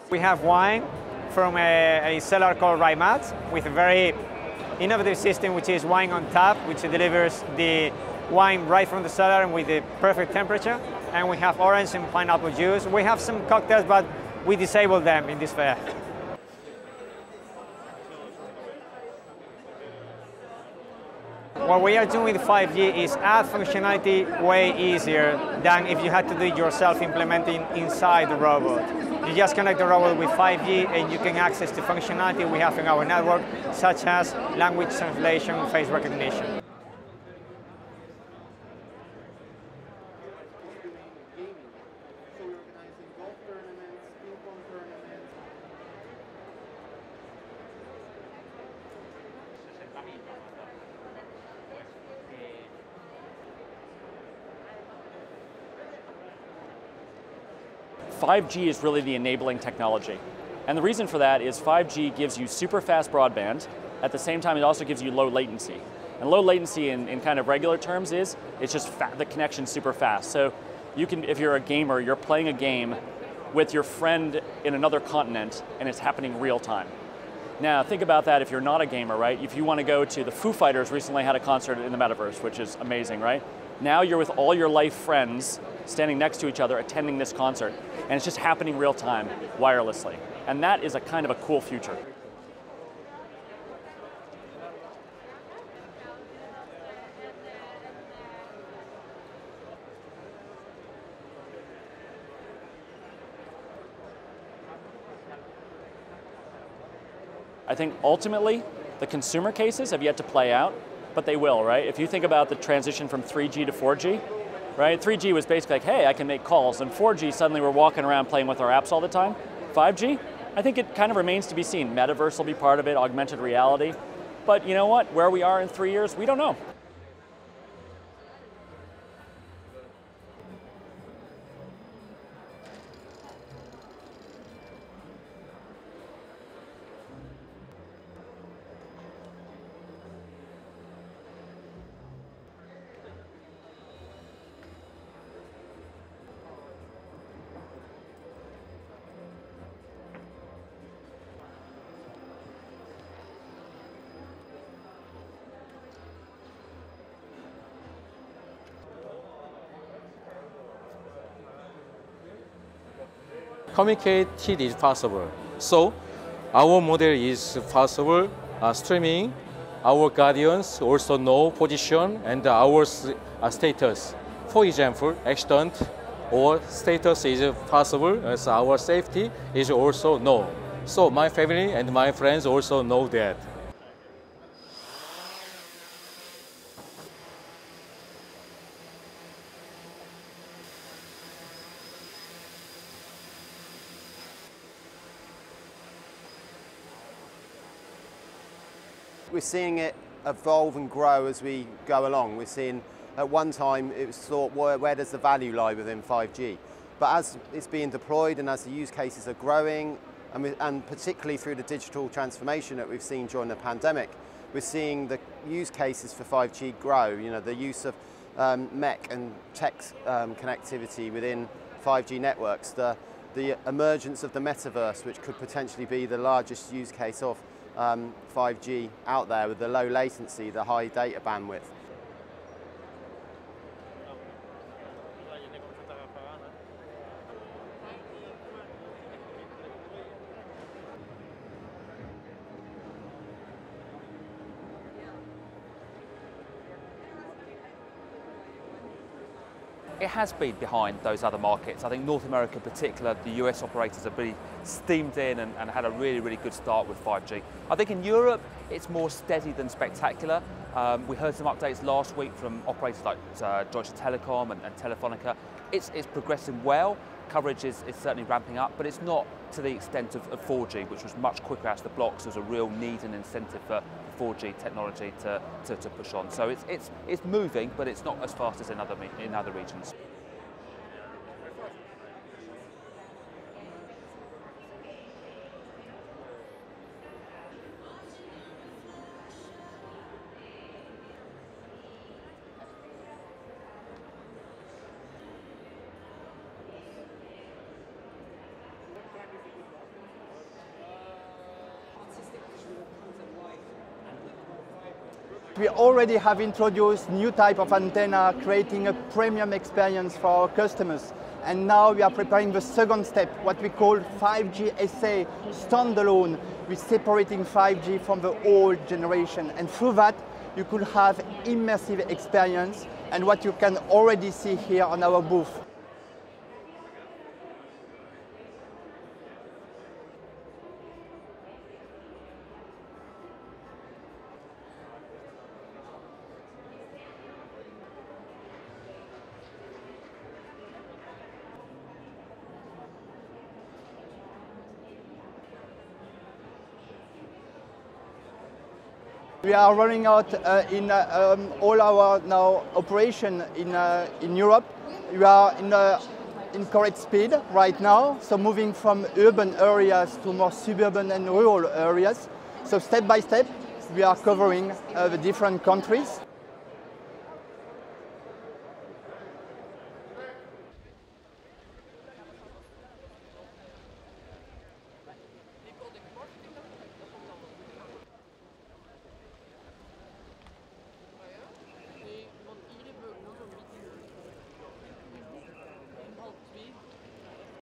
We have wine from a seller called Raimat with a very innovative system which is wine on tap, which delivers the wine right from the cellar and with the perfect temperature. And we have orange and pineapple juice. We have some cocktails, but we disable them in this fair. What we are doing with 5G is add functionality way easier than if you had to do it yourself implementing inside the robot. You just connect the robot with 5G and you can access the functionality we have in our network, such as language translation, face recognition. 5G is really the enabling technology. And the reason for that is 5G gives you super fast broadband. At the same time, it also gives you low latency. And low latency in kind of regular terms is, it's just the connection's super fast. So you can, if you're a gamer, you're playing a game with your friend in another continent and it's happening real time. Now think about that if you're not a gamer, right? If you want to go to the Foo Fighters recently had a concert in the metaverse, which is amazing, right? Now you're with all your life friends standing next to each other attending this concert. And it's just happening real time, wirelessly. And that is a kind of a cool future. I think ultimately, the consumer cases have yet to play out, but they will, right? If you think about the transition from 3G to 4G, right? 3G was basically like, hey, I can make calls, and 4G, suddenly we're walking around playing with our apps all the time. 5G, I think it kind of remains to be seen. Metaverse will be part of it, augmented reality. But you know what? Where we are in 3 years, we don't know. Communicated is possible. So our model is possible streaming. Our guardians also know position and our status. For example, accident or status is possible as our safety is also known. So my family and my friends also know that. We're seeing it evolve and grow as we go along. We're seeing, at one time, it was thought, where does the value lie within 5G? But as it's being deployed and as the use cases are growing, and particularly through the digital transformation that we've seen during the pandemic, we're seeing the use cases for 5G grow. You know, the use of MEC and text connectivity within 5G networks, the emergence of the metaverse, which could potentially be the largest use case of 5G out there with the low latency, the high data bandwidth. It has been behind those other markets. I think North America in particular, the US operators have really steamed in and had a really, really good start with 5G. I think in Europe, it's more steady than spectacular. We heard some updates last week from operators like Deutsche Telekom and Telefonica. It's progressing well. Coverage is certainly ramping up, but it's not to the extent of 4G, which was much quicker out of the blocks. There's a real need and incentive for 4G technology to push on. So it's moving, but it's not as fast as in other regions. We already have introduced new type of antenna, creating a premium experience for our customers. And now we are preparing the second step, what we call 5G SA standalone, with separating 5G from the old generation. And through that, you could have immersive experience, and what you can already see here on our booth. We are rolling out in all our now operation in Europe. We are in correct speed right now, so moving from urban areas to more suburban and rural areas. So step by step, we are covering the different countries.